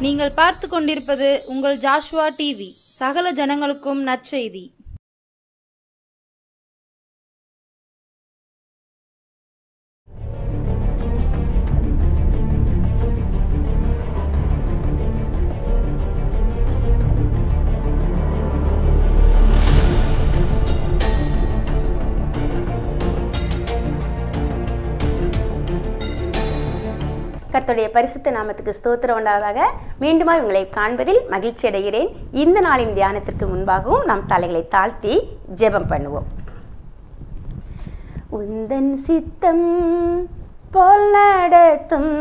நீங்கள் பார்த்து கொண்டிருப்பது உங்கள் ஜாஷ்வா டிவி. சகல ஜனங்களுக்கும் நற்செய்தி. கர்த்தருடைய பரிசுத்த நாமத்துக்கு ஸ்தோத்திரம் உண்டாவதாக. மீண்டுமா உங்களை காண்பதில் மகிழ்ச்சி அடைகிறேன். இந்த நாளின் தியானத்திற்கு முன்பாகவும் நாம் தலைகளை தாழ்த்தி ஜெபம் பண்ணுவோம். உந்தன் சித்தம் போல் நடத்தும்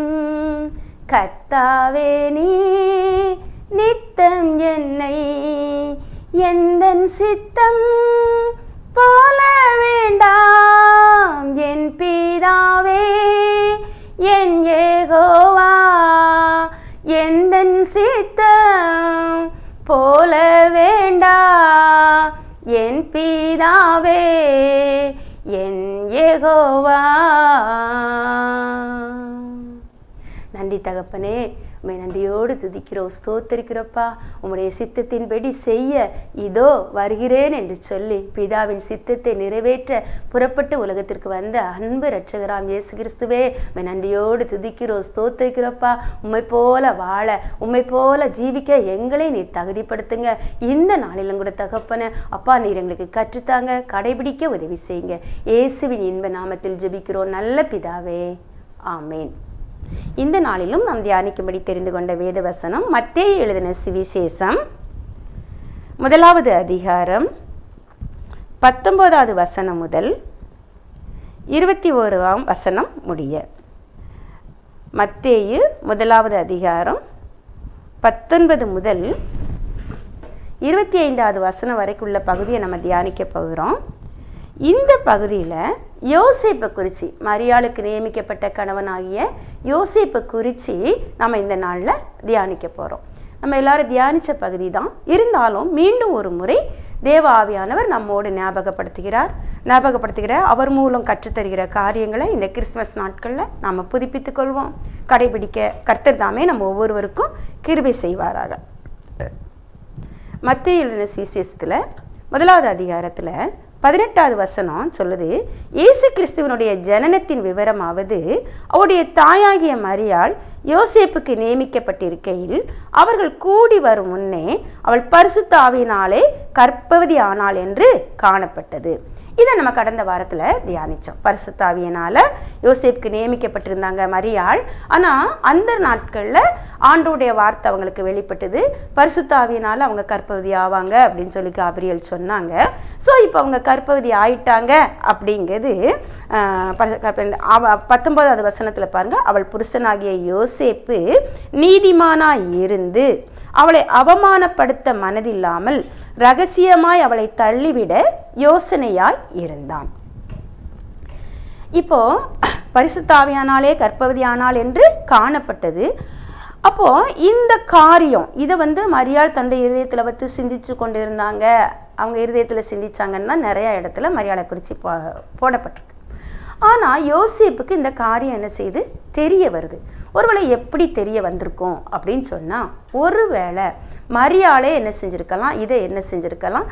கர்த்தாவே, நீ நித்தம் என்னை எந்தன் சித்தம் போல வேண்டாம் என் பிதாவே, என் யெகோவா, எந்தன் சித்தம் போல வேண்டா என் பிதாவே, என் யெகோவா. நன்றி தகப்பனே, உம்மை நன்றியோடு துதிக்கிறோம், ஸ்தோத்தரிக்கிறப்பா. உம்முடைய சித்தத்தின்படி செய்ய இதோ வருகிறேன் என்று சொல்லி பிதாவின் சித்தத்தை நிறைவேற்ற புறப்பட்டு உலகத்திற்கு வந்த அன்பு இரட்சகராம் இயேசு கிறிஸ்துவே, உம்மை நன்றியோடு துதிக்கிறோம், ஸ்தோத்தரிக்கிறப்பா. உம்மை போல வாழ, உம்மை போல ஜீவிக்க எங்களை நீர் தகுதிப்படுத்துங்க. இந்த நாளிலும் கூட தகப்பன அப்பா, நீர் எங்களுக்கு கற்றுத்தாங்க, கடைபிடிக்க உதவி செய்யுங்க. இயேசுவின் இன்ப நாமத்தில் ஜெபிக்கிறோம் நல்ல பிதாவே, ஆமேன். இந்த நாளிலும் நாம் தியானிக்கும்படி தெரிந்து கொண்ட வேத வசனம் மத்தேயு எழுதின சுவிசேஷம் 1வது அதிகாரம் 19வது வசனம் முதல் 21ஆம் வசனம் முடிய. மத்தேயு 1வது அதிகாரம் 19 முதல் 25வது வசனம் வரைக்குள்ள பகுதியை நம்ம தியானிக்க போகிறோம். இந்த பகுதியில் யோசேப்பை குறித்து, மரியாளுக்கு நியமிக்கப்பட்ட கணவனாகிய யோசேப்பை குறித்து நம்ம இந்த நாளில் தியானிக்க போகிறோம். நம்ம எல்லாரும் தியானித்த பகுதி தான், இருந்தாலும் மீண்டும் ஒரு முறை தேவ ஆவியானவர் நம்மோடு ஞாபகப்படுத்துகிற அவர் மூலம் கற்றுத்தருகிற காரியங்களை இந்த கிறிஸ்துமஸ் நாட்களில் நாம் புதுப்பித்துக் கொள்வோம், கடைபிடிக்க கர்த்தர் தாமே நம்ம ஒவ்வொருவருக்கும் கிருபை செய்வாராக. மத்தேயு எழுதின சுவிசேஷத்தில் 1வது அதிகாரத்தில் 18வது வசனம் சொல்லுது, இயேசு கிறிஸ்துவனுடைய ஜனனத்தின் விவரமாவது, அவருடைய தாயாகிய மரியாள் யோசேப்புக்கு நியமிக்கப்பட்டிருக்கையில் அவர்கள் கூடி வரும் முன்னே அவள் பரிசுத்த ஆவியினாலே கர்ப்பவதி ஆனாள் என்று காணப்பட்டது. இதை நம்ம கடந்த வாரத்தில் தியானித்தோம். பரிசுத்த ஆவியினால யோசேப்புக்கு நியமிக்கப்பட்டிருந்தாங்க மரியாள். ஆனால் அந்த நாட்களில் ஆண்டவருடைய வார்த்தை அவங்களுக்கு வெளிப்பட்டது, பரிசுத்த ஆவியினால அவங்க கர்ப்பவதி ஆவாங்க அப்படின்னு சொல்லி காபிரியல் சொன்னாங்க. ஸோ இப்போ அவங்க கர்ப்பவதி ஆயிட்டாங்க அப்படிங்கிறது 19வது வசனத்தில் பாருங்க. அவள் புருஷனாகிய யோசேப்பு நீதிமானாய் இருந்து அவளை அவமானப்படுத்த மனதில்லாமல் ரகசியமாய் அவளை தள்ளிவிட யோசனையாய் இருந்தான். இப்போ பரிசுத்த ஆவியானாலே கர்ப்பவதி ஆனாள் என்று காணப்பட்டது. அப்போ இந்த காரியம் இதை மரியாள் தன்னுடைய இருதயத்தில் வைத்து சிந்திச்சு கொண்டு இருந்தாங்க. அவங்க இருதயத்தில் சிந்திச்சாங்கன்னா நிறைய இடத்துல மரியாளை குறித்து போடப்பட்டிருக்கு. ஆனால் யோசேப்புக்கு இந்த காரியம் என்ன செய்து தெரிய வருது. ஒருவேளை எப்படி தெரிய வந்திருக்கும் அப்படின்னு சொன்னால், ஒருவேளை மரியாளே என்ன செஞ்சுருக்கலாம், இதை என்ன செஞ்சுருக்கலாம்,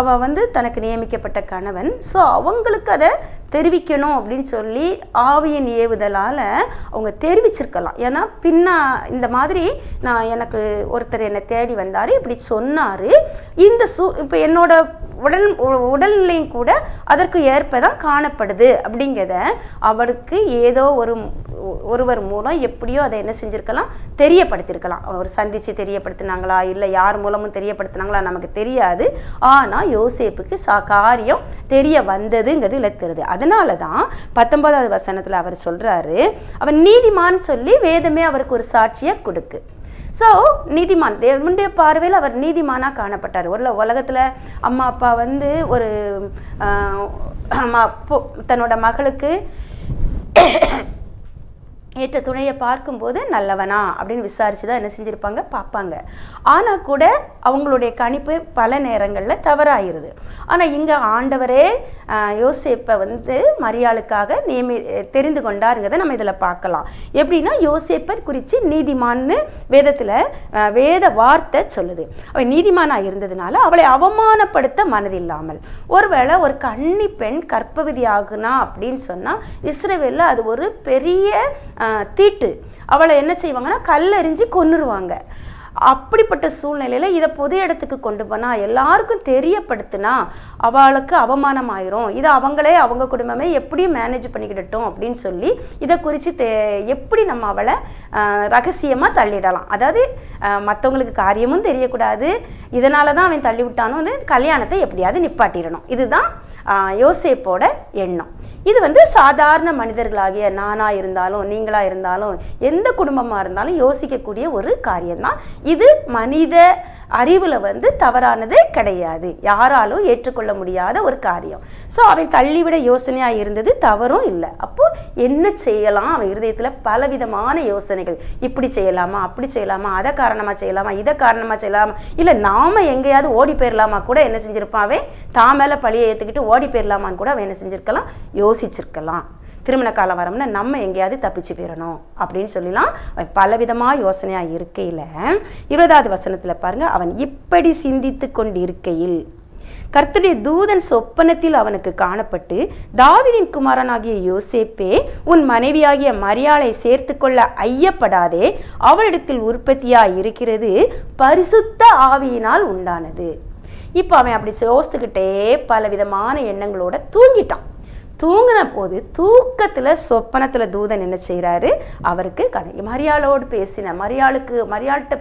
அவள் தனக்கு நியமிக்கப்பட்ட கணவன், ஸோ அவங்களுக்கு அதை தெரிவிக்கணும் அப்படின்னு சொல்லி ஆவியின் ஏவுதலால் அவங்க தெரிவிச்சிருக்கலாம். ஏன்னா இந்த மாதிரி எனக்கு ஒருத்தர் என்னை தேடி வந்தார், இப்படி சொன்னார், இந்த இப்போ என்னோட உடல்நிலையும் கூட அதற்கு ஏற்பதான் காணப்படுது அப்படிங்கிறத அவருக்கு ஏதோ ஒருவர் மூலம் எப்படியோ அதை என்ன செஞ்சுருக்கலாம், தெரியப்படுத்தியிருக்கலாம். அவர் சந்தித்து தெரியப்படுத்தினாங்களா இல்லை யார் மூலமும் தெரியப்படுத்தினாங்களா நமக்கு தெரியாது. ஆனால் யோசேப்புக்கு காரியம் தெரிய வந்ததுங்கிறது இலத்துறது. அதனால தான் 19வது வசனத்தில் அவர் சொல்கிறாரு, அவர் நீதிமான் சொல்லி வேதமே அவருக்கு ஒரு சாட்சியை கொடுக்கு. ஸோ நீதிமான், தேவனுடைய பார்வையில் அவர் நீதிமானாக காணப்பட்டார். உலகத்தில் அம்மா அப்பா ஒரு தன்னோட மகளுக்கு ஏற்ற துணையை பார்க்கும்போது நல்லவனா அப்படின்னு விசாரித்து தான் என்ன செஞ்சுருப்பாங்க, பார்ப்பாங்க. ஆனால் கூட அவங்களுடைய கணிப்பு பல நேரங்களில் தவறாயிருது. ஆனால் இங்கே ஆண்டவரே யோசேப்பை வந்து மரியாளுக்காக தெரிந்து கொண்டாருங்கிறத நம்ம இதில் பார்க்கலாம். எப்படின்னா யோசேப்பை குறித்து நீதிமான்னு வேத வார்த்தை சொல்லுது. அவள் நீதிமானாக இருந்ததுனால அவளை அவமானப்படுத்த மனதில்லாமல், ஒருவேளை ஒரு கன்னி பெண் கர்ப்பவதி ஆகுனா அப்படின்னு சொன்னால் இஸ்ரவேலில் அது ஒரு பெரிய தீட்டு. அவளை என்ன செய்வாங்கன்னா கல்லெறிஞ்சு கொன்னுருவாங்க. அப்படிப்பட்ட சூழ்நிலையில் இதை பொது இடத்துக்கு கொண்டு போனால் எல்லாருக்கும் தெரியப்படுத்தினா அவளுக்கு அவமானம் ஆயிரும். இதை அவங்க குடும்பமே எப்படியும் மேனேஜ் பண்ணிக்கிடட்டும் அப்படின்னு சொல்லி இதை குறித்து எப்படி நம்ம அவளை ரகசியமாக தள்ளிடலாம். அதாவது மற்றவங்களுக்கு காரியமும் தெரியக்கூடாது, இதனால தான் அவன் தள்ளி விட்டானோன்னு கல்யாணத்தை எப்படியாவது நிப்பாட்டிடணும். இதுதான் யோசேப்போட எண்ணம். இது வந்து சாதாரண மனிதர்களாகிய நானாக இருந்தாலும் நீங்களாக இருந்தாலும் எந்த குடும்பமாக இருந்தாலும் யோசிக்கக்கூடிய ஒரு காரியம்தான். இது மனித அறிவில் வந்து தவறானதே கிடையாது, யாராலும் ஏற்றுக்கொள்ள முடியாத ஒரு காரியம். ஸோ அவன் தள்ளிவிட யோசனையாக இருந்தது தவறும் இல்லை. அப்போது என்ன செய்யலாம், அவன் இருதயத்தில் பலவிதமான யோசனைகள், இப்படி செய்யலாமா, அப்படி செய்யலாமா, அதை காரணமாக செய்யலாமா, இதை காரணமாக செய்யலாமா, இல்லை நாம் எங்கேயாவது ஓடி போயிடலாமா கூட என்ன செஞ்சுருப்பான், அவன் தான் மேலே பழியை ஏற்றுக்கிட்டு ஓடி போயிடலாமான்னு கூட அவன் என்ன செஞ்சுருக்கலாம், யோசிச்சிருக்கலாம். திருமண காலம் வரோம்னா நம்ம எங்கேயாவது தப்பிச்சு போயிடணும் அப்படின்னு சொல்லலாம். பலவிதமாக யோசனையாக இருக்கையில் 20வது வசனத்தில் பாருங்க, அவன் இப்படி சிந்தித்து கொண்டிருக்கையில் கர்த்தருடைய தூதன் சொப்பனத்தில் அவனுக்கு காணப்பட்டு, தாவீதின் குமாரனாகிய யோசேப்பே, உன் மனைவியாகிய மரியாளை சேர்த்து கொள்ள ஐயப்படாதே, அவளிடத்தில் உற்பத்தியாக இருக்கிறது பரிசுத்த ஆவியினால் உண்டானது. இப்போ அவன் அப்படி யோசித்துக்கிட்டே பலவிதமான எண்ணங்களோட தூங்கிட்டான். தூங்கின போது தூக்கத்தில் சொப்பனத்தில் தூதன் என்ன செய்கிறாரு, அவருக்கு மரியாளோடு பேசின மரியாள்கிட்ட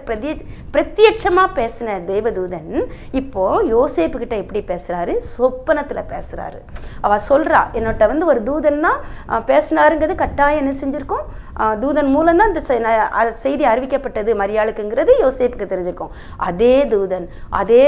பிரத்யட்சமாக பேசின தேவதூதன் இப்போது யோசேப்புக்கிட்ட எப்படி பேசுகிறாரு, சொப்பனத்தில் பேசுகிறாரு. அவள் சொல்கிறா, என்னோட்ட வந்து ஒரு தூதன் தான் பேசினாருங்கிறது கட்டாயம் என்ன செஞ்சுருக்கோம், தூதன் மூலம்தான் இந்த செய்தி அறிவிக்கப்பட்டது மரியாளுக்குங்கிறது யோசேப்புக்கு தெரிஞ்சிருக்கும். அதே தூதன் அதே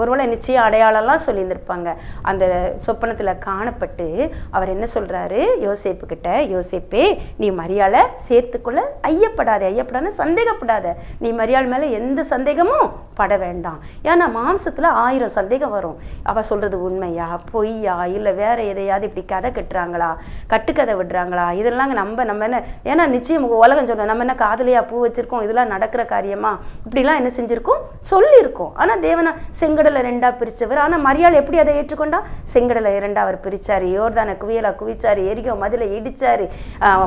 ஒருவேளை நிச்சயம் அடையாளம்லாம் சொல்லியிருந்திருப்பாங்க. அந்த சொப்பனத்தில் காணப்பட்டு அவர் என்ன சொல்கிறாரு யோசேப்புக்கிட்ட, யோசேப்பே நீ மரியாளை சேர்த்துக்கொள்ள ஐயப்படாத, சந்தேகப்படாத, நீ மரியாள் மேலே எந்த சந்தேகமும் பட வேண்டாம். ஏன்னா மாம்சத்தில் 1000 சந்தேகம் வரும். அவள் சொல்கிறது உண்மையா பொய்யா, இல்லை வேற எதையாவது இப்படி கதை கட்டுறாங்களா, கட்டுக்கதை விடுறாங்களா, இதெல்லாம் நம்ம என்ன, ஏன்னா நிச்சயம் உலகம் சொல்ல நம்ம என்ன காதலியா பூ வச்சிருக்கோம், இதெல்லாம் நடக்கிற காரியமா, இப்படிலாம் என்ன செஞ்சுருக்கோம் சொல்லியிருக்கோம். ஆனால் தேவனா செங்கடலை 2ஆக பிரித்தவர். ஆனால் மரியாள் எப்படி அதை ஏற்றுக்கொண்டா, செங்கடலை 2 அவர் பிரிச்சாரு, யோர்தானை குவியலா குவிச்சாரு, எரிகோ மதிலை இடிச்சாரு,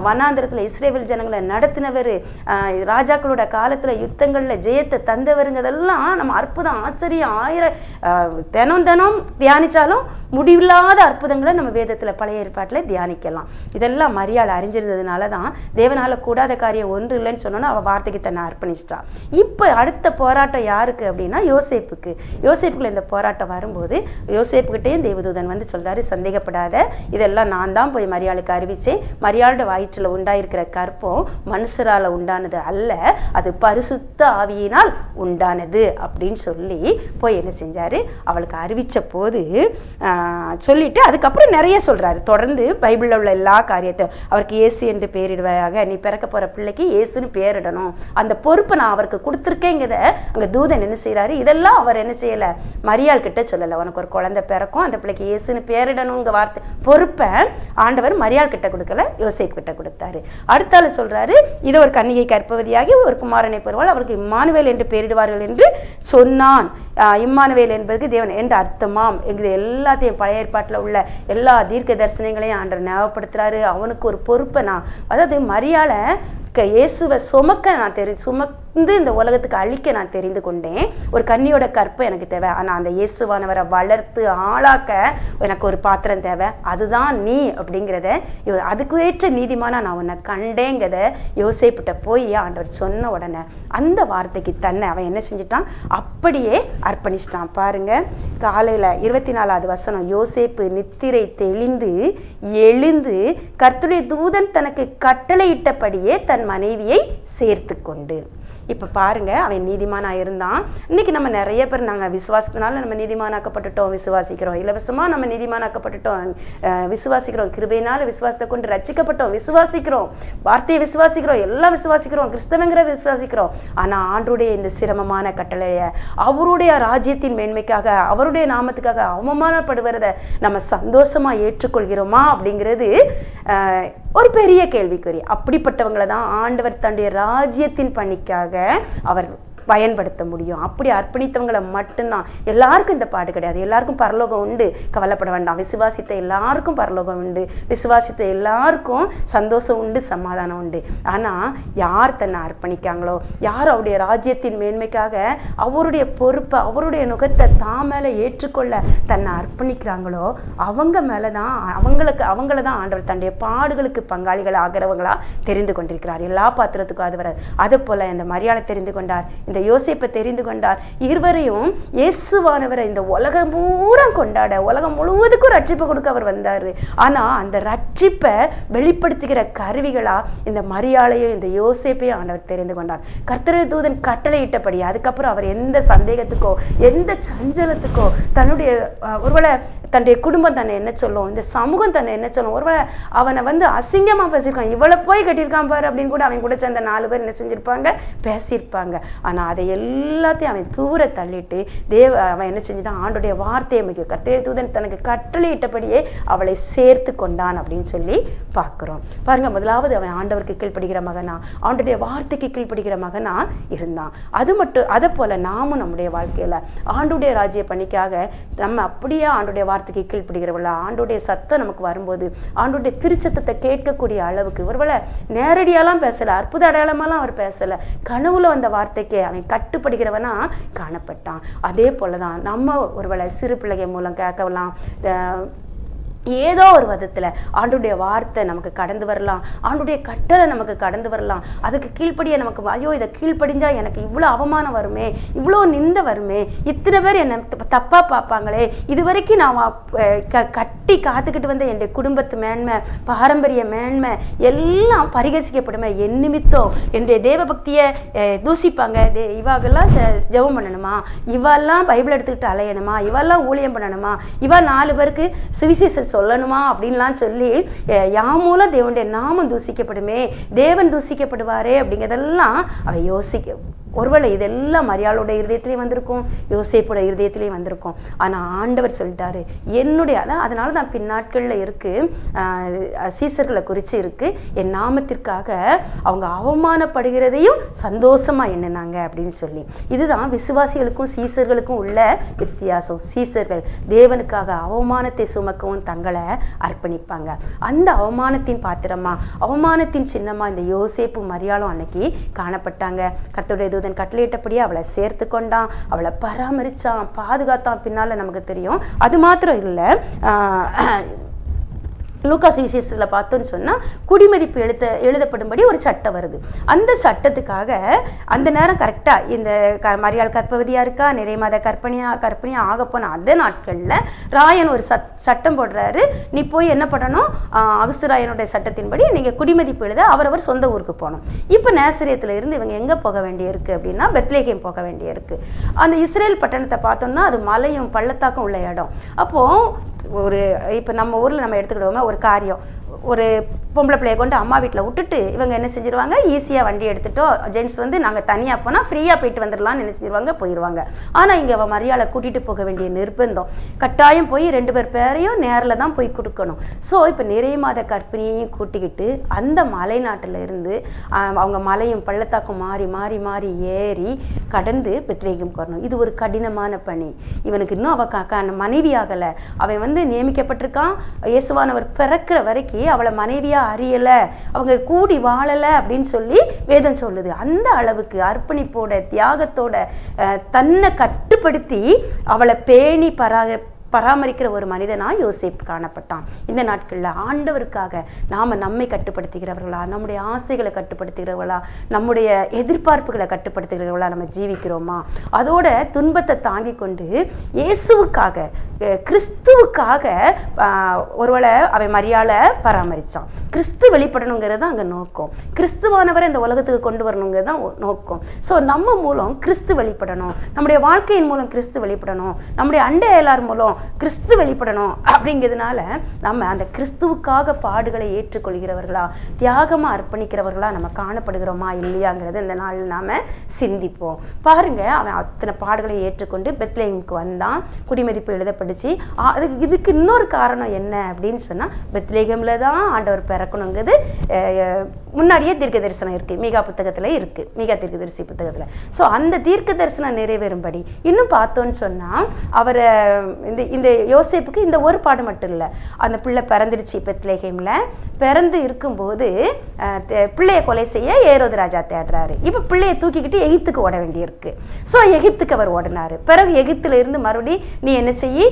வனாந்திரத்தில் இஸ்ரேல் ஜனங்களை நடத்தினவர், ராஜாக்களோட காலத்தில் யுத்தங்களில் ஜெயத்தை தந்தவருங்கிறதெல்லாம் நம்ம அற்புதம் ஆச்சரியம் 1000 தினம் தியானிச்சாலும் முடிவில்லாத அற்புதங்களை நம்ம வேதத்தில் பழைய ஏற்பாட்டில் தியானிக்கலாம். இதெல்லாம் மரியாள் அறிஞ்சிருந்ததுனால தான் தேவனால கூடாத காரியம் ஒன்று இல்லைன்னு சொன்னோன்னா அவள் வார்த்தைக்கு தன்னை அர்ப்பணிச்சிட்டா. இப்போ அடுத்த போராட்டம் யாருக்கு அப்படின்னா யோசேப்புக்குள்ள இந்த போராட்டம் வரும்போது யோசேப்புக்கிட்டேயும் தேவதூதன் வந்து சொல்றாரு, சந்தேகப்படாத, இதெல்லாம் நான் தான் போய் மரியாளுக்கு அறிவிச்சேன், மரியாளோட வயிற்றில் உண்டாயிருக்கிற கற்பம் மனுஷரால் உண்டானது அல்ல, அது பரிசுத்த ஆவியினால் உண்டானது அப்படின்னு சொல்லி போய் என்ன செஞ்சாரு, அவளுக்கு அறிவிச்ச போது சொல்லிட்டு அதுக்கப்புறம் நிறைய சொல்றாரு. தொடர்ந்து பைபிளில் உள்ள எல்லா காரியத்தையும் அவருக்கு இயேசு என்று பேரிடுவாயாக, நீ பிறக்க போற பிள்ளைக்கு இயேசுன்னு பேரிடணும், அந்த பொறுப்பை நான் அவருக்கு கொடுத்துருக்கேங்கிறத அங்க தூதன் என்ன செய்யறாரு, இதெல்லாம் அவர் என்ன செய்யல மரியாள் கிட்ட சொல்லலை, உனக்கு ஒரு குழந்தை பிறக்கும், அந்த பிள்ளைக்கு இயேசுன்னு பேரிடணுங்க வார்த்தை பொறுப்பை ஆண்டவர் மரியாள் கிட்ட கொடுக்கல, யோசேப்பு கிட்ட கொடுத்தாரு. அடுத்தால சொல்றாரு, இதை ஒரு கன்னிகை கர்ப்பவதியாகி ஒரு குமாரனை பெறுவாள், அவருக்கு இம்மானுவேல் என்று பேரிடுவார்கள் என்று சொன்னான். இம்மானுவேல் என்பது தேவன் என்று அர்த்தமாம் என்கிற எல்லாத்தையும் பழைய ஏற்பாட்டில் உள்ள எல்லா தீர்க்க தரிசனங்களையும் ஆண்டவர் ஞாபகப்படுத்துறாரு. அவனுக்கு ஒரு பொறுப்பை அதாவது மரியாளை இயேசுவை சுமக்க நான் சுமந்து இந்த உலகத்துக்கு அழிக்க நான் தெரிந்து கொண்டேன். ஒரு கன்னியோட கற்பை எனக்கு தேவை, ஆனால் அந்த இயேசுவானவரை வளர்த்து ஆளாக்க எனக்கு ஒரு பாத்திரம் தேவை, அதுதான் நீ அப்படிங்கிறத, அதுக்கு ஏற்ற நீதிமானா நான் உன்னை கண்டேங்கிறத யோசேப்பிட்ட போய் ஆண்டவர் சொன்ன உடனே அந்த வார்த்தைக்கு தன்னை அவன் என்ன செஞ்சிட்டான், அப்படியே அர்ப்பணிச்சிட்டான். பாருங்க, காலையில் 24வது வசனம், யோசேப்பு நித்திரை தெளிந்து எழுந்து கர்த்தருடைய தூதன் தனக்கு கட்டளையிட்டபடியே தன் மனைவியை சேர்த்து கொண்டு. இப்போ பாருங்க, அவன் நீதிமானாக இருந்தான். இன்னைக்கு நம்ம நிறைய பேர் நாங்கள் விசுவாசத்தினால நம்ம நீதிமானாக்கப்பட்டுட்டோம், விசுவாசிக்கிறோம். இலவசமாக நம்ம நீதிமானாக்கப்பட்டுட்டோம், விசுவாசிக்கிறோம். கிருபையினால விசுவாசத்தை கொண்டு ரட்சிக்கப்பட்டோம், விசுவாசிக்கிறோம். வார்த்தையை விசுவாசிக்கிறோம், எல்லாம் விசுவாசிக்கிறோம், கிறிஸ்தவங்கிறத விசுவாசிக்கிறோம். ஆனால் ஆண்டருடைய இந்த சிரமமான கட்டளையை, அவருடைய ராஜ்யத்தின் மேன்மைக்காக, அவருடைய நாமத்துக்காக அவமானப்படுவதை நம்ம சந்தோஷமா ஏற்றுக்கொள்கிறோமா அப்படிங்கிறது ஒரு பெரிய கேள்விக்குறி. அப்படிப்பட்டவங்களை தான் ஆண்டவர் தன்னுடைய ராஜ்யத்தின் பணிக்காக அவர் பயன்படுத்த முடியும். அப்படி அர்ப்பணித்தவங்களை மட்டும்தான். எல்லாருக்கும் இந்த பாடு கிடையாது. எல்லாருக்கும் பரலோகம் உண்டு, கவலைப்பட வேண்டாம். விசுவாசித்த எல்லாருக்கும் பரலோகம் உண்டு, விசுவாசித்த எல்லாருக்கும் சந்தோஷம் உண்டு, சமாதானம் உண்டு. ஆனால் யார் தன்னை அர்ப்பணிக்காங்களோ, யார் அவருடைய ராஜ்யத்தின் மேன்மைக்காக அவருடைய பொறுப்பை, அவருடைய நுகத்தை தான் மேலே ஏற்றுக்கொள்ள தன்னை அர்ப்பணிக்கிறாங்களோ அவங்க மேலே தான், அவங்கள தான் ஆண்டவர் தன்னுடைய பாடுகளுக்கு பங்காளிகள் ஆகிறவங்களா தெரிந்து கொண்டிருக்கிறார். எல்லா பாத்திரத்துக்கும் அது வராது. அதை போல இந்த மரியாதை தெரிந்து கொண்டார், இந்த யோசேப்பை தெரிந்து கொண்டார். இருவரையும் இயேசுவானவரை இந்த உலகம் பூரா கொண்டாட, உலகம் முழுவதுக்கும் ரட்சிப்பு கொடுக்க அவர் வந்தார். ஆனால் அந்த ரட்சிப்பை வெளிப்படுத்துகிற கருவிகளா இந்த மரியாளையும் இந்த யோசேப்பையும் ஆண்டவர் தெரிந்து கொண்டார். கர்த்தருடைய தூதன் கட்டளையிட்டபடி அதுக்கப்புறம் அவர் எந்த சந்தேகத்துக்கோ எந்த சஞ்சலத்துக்கோ, தன்னுடைய ஒருவேளை தன்னுடைய குடும்பம் தன்னை என்ன சொல்லும், இந்த சமூகம் தன்னை என்ன சொல்லும், ஒருவேளை அவனை வந்து பேசியிருக்கான், இவ்வளோ போய் கட்டியிருக்கான் பாரு அப்படின்னு கூட அவன் கூட சேர்ந்த 4 பேர் என்ன செஞ்சிருப்பாங்க, பேசியிருப்பாங்க. ஆனால் அதை எல்லாத்தையும் அவன் தூர தள்ளிட்டு அவன் என்ன செஞ்சுட்டான், ஆண்டுடைய வார்த்தையை முக்கியம். கர்த்தருடைய தூதன் தனக்கு கட்டளையிட்டபடியே அவளை சேர்த்து கொண்டான் அப்படின்னு சொல்லி பார்க்கிறோம். பாருங்க, முதலாவது அவன் ஆண்டவருக்கு கீழ்ப்படுகிற மகனா, ஆண்டுடைய வார்த்தைக்கு கீழ்ப்படுகிற மகனா இருந்தான். அதை போல நாமும் நம்முடைய வாழ்க்கையில ஆண்டுடைய ராஜ்ய பணிக்காக நம்ம அப்படியே ஆண்டுடைய வார்த்தைக்கு கீழ்ப்படுகிறவளா, ஆண்டுடைய சத்தம் நமக்கு வரும்போது ஆண்டுடைய திருச்சத்தத்தை கேட்கக்கூடிய அளவுக்கு, ஒருவேளை நேரடியாலாம் பேசல, அற்புத அடையாளமாலாம் அவர் பேசல, கனவுல வந்த வார்த்தைக்கு அவன் கட்டுப்படுகிறவனா காணப்பட்டான். அதே போலதான் நம்ம ஒருவேளை சிறு பிள்ளைங்க மூலம் கேட்கலாம், ஏதோ ஒரு விதத்தில் ஆண்டுடைய வார்த்தை நமக்கு கடந்து வரலாம், ஆண்டுடைய கட்டளை நமக்கு கடந்து வரலாம். அதுக்கு கீழ்ப்படிய நமக்கு, ஐயோ இதை கீழ்ப்படிஞ்சா எனக்கு இவ்வளோ அவமானம் வருமே, இவ்வளோ நிந்த வருமே, இத்தனை பேர் என்னை தப்பாக பார்ப்பாங்களே, இது வரைக்கும் நான் கட்டி காத்துக்கிட்டு வந்த என்னுடைய குடும்பத்து மேன்மை, பாரம்பரிய மேன்மை எல்லாம் பரிகசிக்கப்படுமே, என் நிமித்தம் என்னுடைய தேவ பக்தியை தூசிப்பாங்க, இவாகெல்லாம் ஜெபம் பண்ணணுமா, இவெல்லாம் பைபிள் எடுத்துக்கிட்டு அலையணுமா, இவெல்லாம் ஊழியம் பண்ணணுமா, இவா 4 பேருக்கு சுவிசேஷம் சொல்லணுமா அப்படின்லாம் சொல்லி யார் மூலம் தேவனுடைய நாமம் தூசிக்கப்படுமே, தேவன் தூசிக்கப்படுவாரே அப்படிங்கிறதெல்லாம் அவ யோசிக்க. ஒருவேளை இதெல்லாம் மரியாளோட இருதயத்திலையும் வந்திருக்கும், யோசேப்போட இருதயத்திலையும் வந்திருக்கும். ஆனால் ஆண்டவர் சொல்லிட்டாரு, என்னுடைய அதனால தான் பின்னாட்களில் இருக்கு, சீசர்களை குறித்து இருக்கு, என் நாமத்திற்காக அவங்க அவமானப்படுகிறதையும் சந்தோஷமா எண்ணினாங்க அப்படின்னு சொல்லி. இதுதான் விசுவாசிகளுக்கும் சீசர்களுக்கும் உள்ள வித்தியாசம். சீசர்கள் தேவனுக்காக அவமானத்தை சுமக்கவும் தங்களை அர்ப்பணிப்பாங்க. அந்த அவமானத்தின் பாத்திரமா, அவமானத்தின் சின்னமா இந்த யோசேப்பு மரியாளும் அன்னைக்கு காணப்பட்டாங்க. கர்த்தருடைய தூதன் கட்டளையிட்டபடியே அவளை சேர்த்து கொண்டான், அவளை பராமரிச்சான், பாதுகாத்தான். பின்னால நமக்கு தெரியும். அது மாத்திரம் இல்லை, லூக்கா சுவிசேஷத்தில் பார்த்தோன்னு சொன்னால் குடிமதிப்பு எழுதப்படும்படி ஒரு சட்டம் வருது. அந்த சட்டத்துக்காக அந்த நேரம் கரெக்டாக இந்த மரியாள் கர்ப்பவதியாக இருக்கா, நிறைய மாத கர்ப்பிணியாக ஆக போன அந்த நாட்களில் ராயன் ஒரு சட்டம் போடுறாரு, நீ போய் என்ன பண்ணணும், அகஸ்திராயனுடைய சட்டத்தின்படி நீங்கள் குடிமதிப்பு எழுத அவரவர் சொந்த ஊருக்கு போகணும். இப்போ நேசரியத்தில் இருந்து இவங்க எங்கே போக வேண்டியிருக்கு அப்படின்னா பெத்லேகேம் போக வேண்டியிருக்கு. அந்த இஸ்ரேல் பட்டணத்தை பார்த்தோம்னா அது மலையும் பள்ளத்தாக்கும் உள்ள இடம். அப்போது இப்போ நம்ம ஊரில் நம்ம எடுத்துக்கிடுவோமே ஒரு காரியம், ஒரு பொம்பளை பிள்ளையை கொண்டு அம்மா வீட்டில் விட்டுட்டு இவங்க என்ன செஞ்சிருவாங்க, ஈஸியாக வண்டி எடுத்துட்டோ ஜென்ட்ஸ் வந்து நாங்கள் தனியாக போனால் ஃப்ரீயாக போயிட்டு வந்துடலாம்னு என்ன செஞ்சிருவாங்க, போயிடுவாங்க. ஆனால் இங்கே அவள் மரியாதை கூட்டிகிட்டு போக வேண்டிய நிர்பந்தம், கட்டாயம் போய் 2 பேரையும் நேரில் தான் போய் கொடுக்கணும். ஸோ இப்போ நிறைய மாத கர்ப்பிணியையும் கூட்டிக்கிட்டு அந்த மலை நாட்டில் இருந்து அவங்க மலையும் பள்ளத்தாக்கும் மாறி மாறி மாறி ஏறி கடந்து பெத்லேகேம் வரணும். இது ஒரு கடினமான பணி. இவனுக்கு இன்னும் அவள் மனைவி ஆகலை, அவன் வந்து நியமிக்கப்பட்டிருக்கான். இயேசுவானவர் பிறக்கிற வரைக்கும் அவளை மனைவியா அறியல, அவங்க கூடி வாழல அப்படின்னு சொல்லி வேதம் சொல்லுது. அந்த அளவுக்கு அர்ப்பணிப்போட தியாகத்தோட தன்னை கட்டுப்படுத்தி அவளை பேணி பராமரிக்கிற ஒரு மனிதனா யோசேப்பு காணப்பட்டான். இந்த நாட்களில் ஆண்டவருக்காக நாம் நம்மை கட்டுப்படுத்துகிறவர்களா, நம்முடைய ஆசைகளை கட்டுப்படுத்துகிறவர்களா, நம்முடைய எதிர்பார்ப்புகளை கட்டுப்படுத்துகிறவர்களா நம்ம ஜீவிக்கிறோமா? அதோட துன்பத்தை தாங்கி கொண்டு இயேசுவுக்காக கிறிஸ்துவுக்காக ஒருவேளை அவன் மரியாதை பராமரித்தான். கிறிஸ்து வெளிப்படணுங்கிறது அங்கே நோக்கம். கிறிஸ்துவானவரை இந்த உலகத்துக்கு கொண்டு வரணுங்கிறது தான் நோக்கம். ஸோ நம்ம மூலம் கிறிஸ்து வெளிப்படணும், நம்முடைய வாழ்க்கையின் மூலம் கிறிஸ்து வெளிப்படணும், நம்முடைய அண்டை எல்லார் மூலம் கிறிஸ்து வெளிப்படணும். அப்படிங்கிறதுனால நம்ம அந்த கிறிஸ்துவுக்காக பாடுகளை ஏற்றுக்கொள்கிறவர்களா, தியாகமாக அர்ப்பணிக்கிறவர்களா நம்ம காணப்படுகிறோமா இல்லையாங்கிறது இந்த நாளில் நாம் சிந்திப்போம். பாருங்க, அவன் அத்தனை பாடுகளை ஏற்றுக்கொண்டு பெத்லேஹேமுக்கு வந்தான். குடிமதிப்பு எழுதப்பட்டுச்சு. இதுக்கு இன்னொரு காரணம் என்ன அப்படின்னு சொன்னால், பெத்லேஹேமில் தான் ஆண்டவர் பிறக்கணுங்கிறது முன்னாடியே தீர்க்க தரிசனம் இருக்குது, மீகா புத்தகத்தில் இருக்குது, மீகா தீர்க்கதரிசி புத்தகத்தில். ஸோ அந்த தீர்க்க தரிசனம் நிறைவேறும்படி இன்னும் பார்த்தோன்னு சொன்னால், அவரை இந்த யோசேப்புக்கு இந்த ஒரு பாடு மட்டும் இல்லை, அந்த பிள்ளை பிறந்துடுச்சு. பெத்லேஹேமில் பிறந்து இருக்கும்போது பிள்ளையை கொலை செய்ய ஏரோது ராஜா தேடுறாரு. இப்போ பிள்ளையை தூக்கிக்கிட்டு எகிப்துக்கு ஓட வேண்டியிருக்கு. ஸோ எகிப்துக்கு அவர் ஓடினார். பிறகு எகிப்துல இருந்து மறுபடி நீ என்ன செய்யி,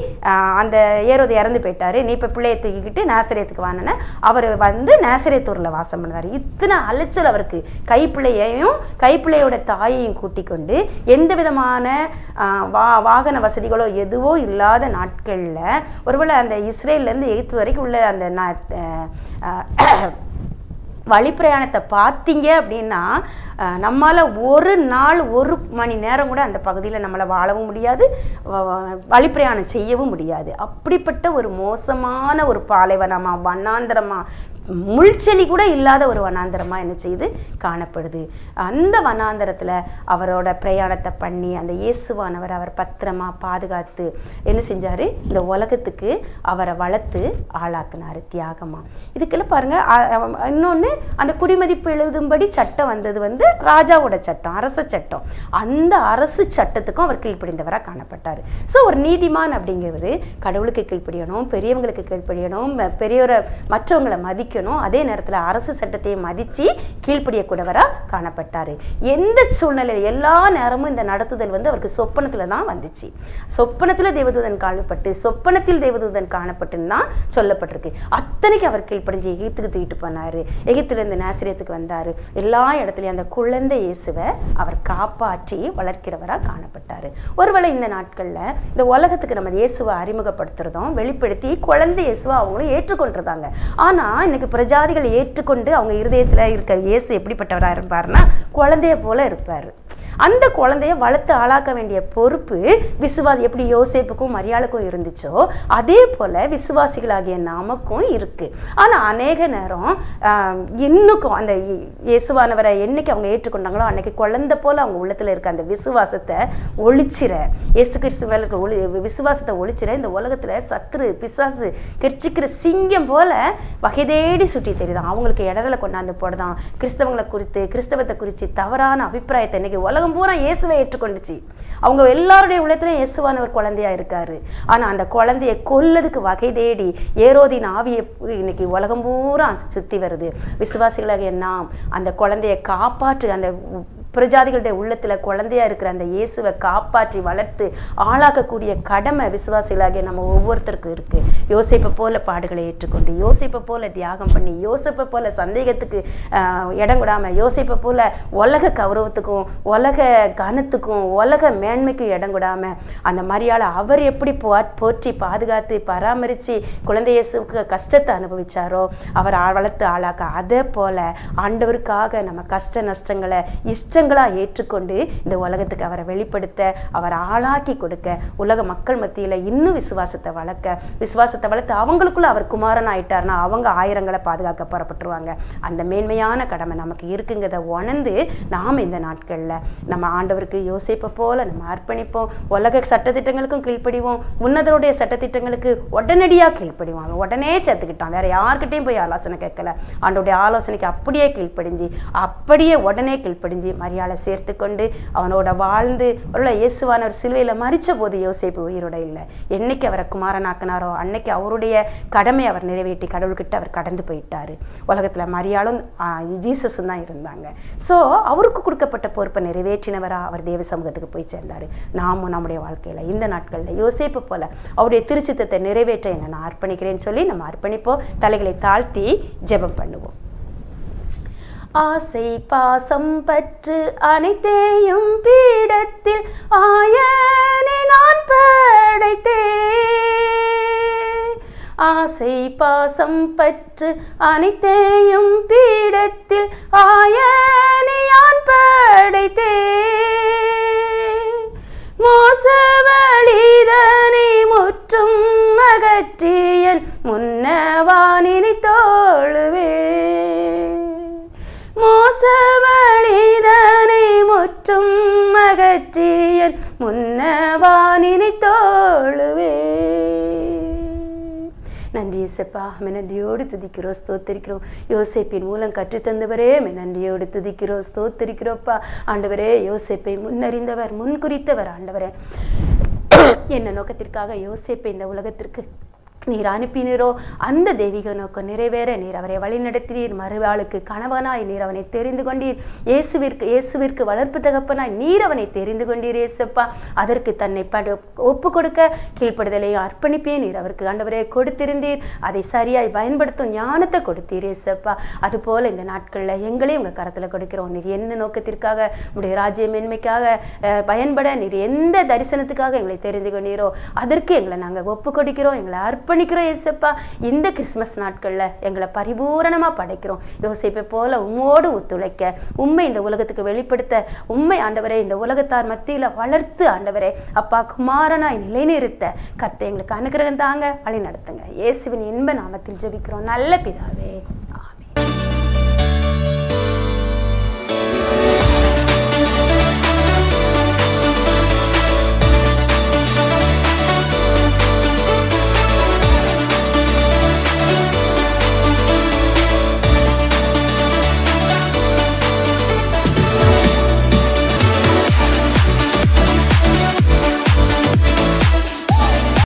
அந்த ஏரோது இறந்து போயிட்டாரு, நீ இப்போ பிள்ளையை தூக்கிக்கிட்டு நாசரேத்துக்கு வாங்கின அவர் வந்து நாசரேத்தூரில் வாசம் பண்ணார். இத்தனை அலைச்சல் அவருக்கு. கைப்பிள்ளையோட தாயையும் கூட்டிக் கொண்டு எந்த விதமான வாகன வசதிகளோ எதுவோ இல்லாத நாட்களில் ஒருவேளை அந்த இஸ்ரேல்லேருந்து எகிப்து வரைக்கும் உள்ள அந்த வழிப்பிரயாணத்தை பார்த்தீங்க அப்படின்னா, நம்மளால் ஒரு நாள் 1 மணி நேரம் கூட அந்த பகுதியில் நம்மளை வாழவும் முடியாது, வழிப்பிரயாணம் செய்யவும் முடியாது. அப்படிப்பட்ட ஒரு மோசமான ஒரு பாலைவனமாக, வனாந்தரமாக, முள்செடி கூட இல்லாத ஒரு வனாந்தரமாக என்ன செய்து காணப்படுது. அந்த வனாந்தரத்தில் அவரோட பிரயாணத்தை பண்ணி அந்த இயேசுவானவர் அவர் பத்திரமா பாதுகாத்து என்ன செஞ்சார், இந்த உலகத்துக்கு அவரை வளர்த்து ஆளாக்குனார் தியாகமாக. இதுக்கெல்லாம் பாருங்கள், இன்னொன்று அந்த குடிமதிப்பு எழுதும்படி சட்டம் வந்தது வந்து ராஜாவோட சட்டம், அரச சட்டம். அந்த அரசு சட்டத்துக்கும் அவர் கீழ்ப்படிந்தவராக காணப்பட்டார். ஸோ ஒரு நீதிமான் அப்படிங்கிறது கடவுளுக்கு கீழ்ப்படியணும், பெரியவங்களுக்கு கீழ்ப்படியணும், பெரியவரை மற்றவங்களை மதிக்கணும், அதே நேரத்தில் அரசு சட்டத்தை மதித்து கீழ்ப்படியக்கூடவராக காணப்பட்டார். எந்த சூழ்நிலையில் எல்லா நேரமும் இந்த நடத்துதல் வந்து அவருக்கு சொப்பனத்தில் தான் வந்துச்சு. சொப்பனத்தில் தேவதூதன் காணப்பட்டு, சொப்பனத்தில் தேவதூதன் காணப்பட்டுன்னு தான் சொல்லப்பட்டிருக்கு. அத்தனைக்கு அவர் கீழ்ப்படிஞ்சு எகிப்துக்கு தூக்கிட்டு போனார். எகிப்திலிருந்து நாசரேத்துக்கு வந்தார். எல்லா இடத்துலையும் அந்த குழந்தை இயேசுவை அவர் காப்பாற்றி வளர்க்கிறவராக காணப்பட்டார். ஒருவேளை இந்த நாட்களில் இந்த உலகத்துக்கு நம்ம இயேசுவை அறிமுகப்படுத்துறதும் வெளிப்படுத்தி குழந்தை இயேசுவை அவங்களும் ஏற்றுக்கொண்டிருந்தாங்க. ஆனால் இன்னைக்கு பிரஜாதிகள் ஏற்றுக்கொண்டு அவங்க இருதயத்தில் இருக்க இயேசு எப்படிப்பட்டவராக இருப்பார்னா, குழந்தைய போல இருப்பார். அந்த குழந்தைய வளர்த்து ஆளாக்க வேண்டிய பொறுப்பு விசுவாசி எப்படி யோசேப்புக்கும் மரியாளுக்கும் இருந்துச்சோ அதே போல் விசுவாசிகளாகிய நமக்கும் இருக்குது. ஆனால் அநேக நேரம் இன்னுக்கும் அந்த இயேசுவானவரை என்னைக்கு அவங்க ஏற்றுக்கொண்டாங்களோ அன்னைக்கு குழந்தை போல் அவங்க உள்ளத்தில் இருக்க அந்த விசுவாசத்தை ஒழிச்சிற, இயேசு கிறிஸ்து மேலே இருக்க விசுவாசத்தை ஒழிச்சிற இந்த உலகத்தில் சத்துரு பிசாசு கெர்ச்சிக்கிற சிங்கம் போல் வகை தேடி சுற்றி தெரியுதான். அவங்களுக்கு இடத்துல கொண்டாந்து போடுதான். கிறிஸ்தவங்களை குறித்து, கிறிஸ்தவத்தை குறித்து தவறான அபிப்பிராயத்தை இன்னைக்கு உலகம் பூரா இயேசுவை ஏற்றுக்கொண்டுச்சு. அவங்க எல்லாருடைய உள்ளத்திலும் இயேசுவானவர் குழந்தையா இருக்காரு. ஆனா அந்த குழந்தையை கொல்லதுக்கு வகை தேடி ஏரோதின் ஆவியை இன்னைக்கு உலகம் பூரா சுத்தி வருது. விசுவாசிகளாகிய நாம் அந்த குழந்தையை காப்பாற்று, அந்த பிரஜாதிகளுடைய உள்ளத்தில் குழந்தையா இருக்கிற அந்த இயேசுவை காப்பாற்றி வளர்த்து ஆளாக்கக்கூடிய கடமை விசுவாசிகளாகிய நம்ம ஒவ்வொருத்தருக்கும் இருக்கு. யோசேப்பை போல பாடுகளை ஏற்றுக்கொண்டு, யோசேப்பை போல தியாகம் பண்ணி, யோசேப்பை போல சந்தேகத்துக்கு இடம் விடாம, யோசேப்பை போல உலக கௌரவத்துக்கும் உலக கனத்துக்கும் உலக மேன்மைக்கும் இடம் விடாம அந்த மரியாதை அவர் எப்படி போற்றி பாதுகாத்து பராமரித்து குழந்தை இயேசுக்கு கஷ்டத்தை அனுபவிச்சாரோ அவர் வளர்த்து ஆளாக்க, அதே போல ஆண்டவருக்காக நம்ம கஷ்ட நஷ்டங்களை இஷ்டங்களாக ஏற்றுக்கொண்டு இந்த உலகத்துக்கு அவரை வெளிப்படுத்த, அவரை ஆளாக்கி கொடுக்க, உலக மக்கள் மத்தியில் இன்னும் விசுவாசத்தை வளர்த்து அவங்களுக்குள்ள அவர் குமாரன் ஆயிட்டார்னா அவங்க ஆயிரங்களை பாதுகாக்க புறப்பட்டுருவாங்க. அந்த மேன்மையான கடமை நமக்கு இருக்குங்கிறத உணர்ந்து நாம் இந்த நாட்களில் நம்ம ஆண்டவருக்கு யோசேப்பை போல நம்ம அர்ப்பணிப்போம். உலக சட்டத்திட்டங்களுக்கும் கீழ்ப்படிவோம், உன்னதருடைய சட்டத்திட்டங்களுக்கு உடனடியாக கீழ்ப்படிவோம். அவன் உடனே சேர்த்துக்கிட்டான், வேற யார்கிட்டையும் போய் ஆலோசனை கேட்கல. ஆண்டோடைய ஆலோசனைக்கு அப்படியே கீழ்ப்படிஞ்சு, அப்படியே உடனே கீழ்ப்படிஞ்சு மரியாளை சேர்த்து கொண்டு அவனோட வாழ்ந்து அவரோட இயேசுவானவர் சிலுவையில் மரித்த போது யோசேப்பு உயிரோட இல்லை. என்னைக்கு அவரை குமாரனாக்கினாரோ அன்னைக்கு அவருடைய கடமை அவர் நிறைவேற்றி கடவுள்கிட்ட அவர் கடந்து போயிட்டாரு. உலகத்தில் மரியாளும் ஜீசஸும் தான் இருந்தாங்க. ஸோ அவருக்கு கொடுக்கப்பட்ட பொறுப்பை நிறைவேற்றினவராக அவர் தேவ சமூகத்துக்கு போய் சேர்ந்தார். நாமும் நம்முடைய வாழ்க்கையில் இந்த நாட்களில் யோசேப்பு போல அவருடைய திருச்சித்தத்தை நிறைவேற்ற என்ன நான் அர்ப்பணிக்கிறேன்னு சொல்லி நம்ம அர்ப்பணிப்போம். தலைகளை தாழ்த்தி ஜெபம் பண்ணுவோம். ஆசை பாசம் பற்று அனைத்தையும் பீடத்தில் ஆயனை நான் படைத்தேன். ஆசை பாசம் பற்று அனைத்தையும் பீடத்தில் ஆயனை நான் படைத்தேன். மோசவழிதனை முற்றும் அகற்றியன் முன்னவானினை தோழுவே. மோசவழிதனை முற்றும் அகற்றியன் முன்னவானினை தோழுவே. நன்றி இயேசப்பா, நன்றியோடு துதிக்கிறோம், ஸ்தோத்திரிக்கிறோம். யோசேப்பின் மூலம் கற்றுத்தந்தவரே நன்றியோடு துதிக்கிறோம், ஸ்தோத்திரிக்கிறோப்பா. ஆண்டவரே, யோசேப்பை முன்னறிந்தவர், முன்குறித்தவர். ஆண்டவரே, என்ன நோக்கத்திற்காக யோசேப்பை இந்த உலகத்திற்கு நீர் அனுப்பினீரோ அந்த தெய்வீக நோக்கம் நிறைவேற நீர் அவரை வழிநடத்தினீர். மறுவாளுக்கு கணவனாய் நீர் அவனை தெரிந்து கொண்டீர். இயேசுவிற்கு வளர்ப்பு தகப்பனாய் நீர் அவனை தெரிந்து கொண்டீர். இயேசப்பா, அதற்கு தன்னை ஒப்பு கொடுக்க கீழ்ப்படுதலையும் அர்ப்பணிப்பேன் நீர் அவருக்கு ஆண்டவரே கொடுத்திருந்தீர். அதை சரியாய் பயன்படுத்தும் ஞானத்தை கொடுத்தீர். இயேசப்பா, அதுபோல இந்த நாட்களில் எங்களையும் உங்கள் கரத்தில் கொடுக்கிறோம். நீர் என்ன நோக்கத்திற்காக உங்களுடைய ராஜ்ய மேன்மைக்காக பயன்பட நீர் எந்த தரிசனத்துக்காக எங்களை தெரிந்து கொண்டீரோ அதற்கு எங்களை நாங்கள் ஒப்பு கொடுக்கிறோம், எங்களை அர்ப்பணிக்கிறோம். இயேசப்பா, இந்த கிறிஸ்துமஸ் நாட்களில் எங்களை பரிபூரணமாக படைக்கிறோம். யோசேப்பை போல உம்மோடு ஒத்துழைக்க, உண்மை இந்த உலகத்துக்கு வெளிப்படுத்த, உண்மை ஆண்டவரே இந்த உலகத்தார் மத்தியில் வளர்த்து ஆண்டவரே அப்பா குமாரனாய் நிலைநிறுத்த கர்த்தர் எங்களுக்கு அனுகிரகம் தாங்க, வழி நடத்துங்க. இயேசுவின் இன்ப நாமத்தில் ஜெபிக்கிறோம் நல்ல பிதாவே.